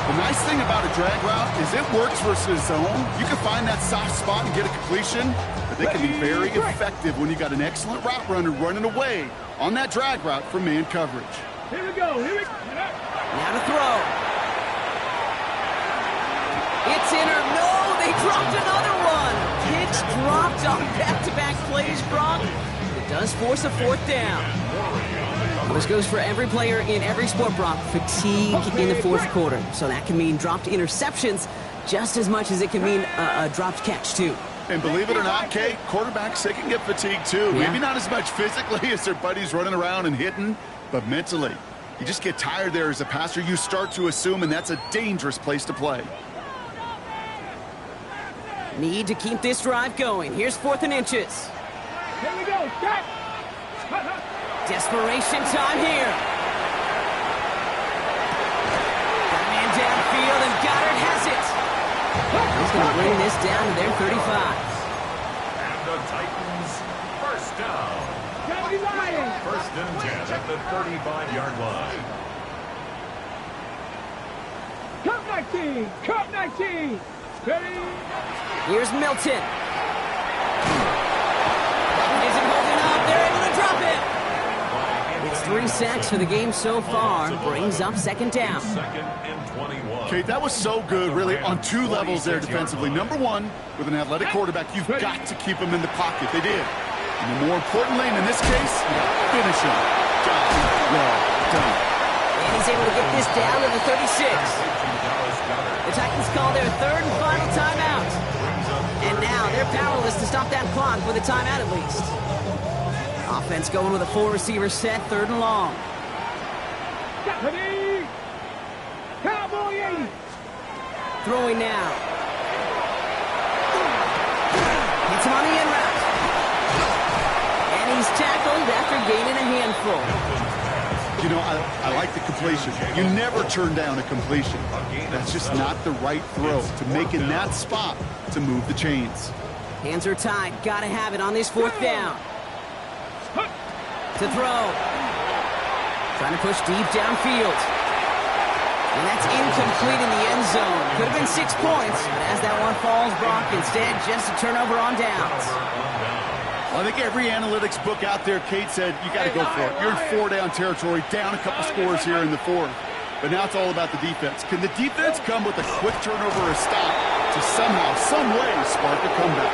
Speaker 2: The nice thing about a drag route is it works versus zone. You can find that soft spot and get a completion, but they can be very effective when you got an excellent route runner running away on that drag route from man coverage.
Speaker 3: Here we go.
Speaker 1: Now to throw. It's in or no, they dropped another one. Kicks dropped on back-to-back plays, Brock. It does force a 4th down. Well, this goes for every player in every sport, Brock. Fatigue in the 4th quarter. So that can mean dropped interceptions just as much as it can mean a dropped catch, too.
Speaker 2: And believe it or not, Kate, quarterbacks, they can get fatigued, too.
Speaker 1: Yeah.
Speaker 2: Maybe not as much physically as their buddies running around and hitting, but mentally. You just get tired there as a passer. You start to assume, and that's a dangerous place to play.
Speaker 1: Need to keep this drive going. Here's 4th and inches.
Speaker 3: Here we go. Stop.
Speaker 1: Desperation time here. Got a man downfield, and Goddard has it. He's going to bring this down to their 35.
Speaker 4: And the Titans, first down. First and 10 at the 35-yard line.
Speaker 3: Cup 19. Cup 19. Ready?
Speaker 1: Here's Milton. Isn't holding up. They're able to drop it. It's 3 sacks for the game so far. Brings up 2nd down.
Speaker 4: 2nd and 21.
Speaker 2: Kate, that was so good, really, on 2 levels there defensively. Number 1, with an athletic quarterback, you've got to keep him in the pocket. They did. And more importantly, and in this case, you got to finish him. Job well done.
Speaker 1: And he's able to get this down to the 36. The Titans call their 3rd and final timeout. And now they're powerless to stop that clock with a timeout at least. Offense going with a 4-receiver set, 3rd and long.
Speaker 3: Ready? Cowboy 80.
Speaker 1: Throwing now. Hits him on the in route. And he's tackled after gaining a handful.
Speaker 2: You know, I like the completion. You never turn down a completion. That's just not the right throw to make in that spot to move the chains.
Speaker 1: Hands are tied. Got to have it on this 4th down. To throw. Trying to push deep downfield. And that's incomplete in the end zone. Could have been 6 points, but as that one falls, Brock, instead just a turnover on downs.
Speaker 2: I think every analytics book out there, Kate, said you got to go for it. You're in 4-down territory, down a couple scores here in the 4th. But now it's all about the defense. Can the defense come with a quick turnover or a stop to somehow, some way, spark a comeback?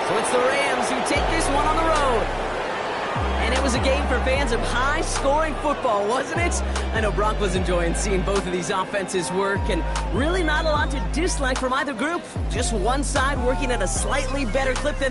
Speaker 1: So it's the Rams who take this one on the road. And it was a game for fans of high-scoring football, wasn't it? I know Brock was enjoying seeing both of these offenses work, and really not a lot to dislike from either group. Just one side working at a slightly better clip than the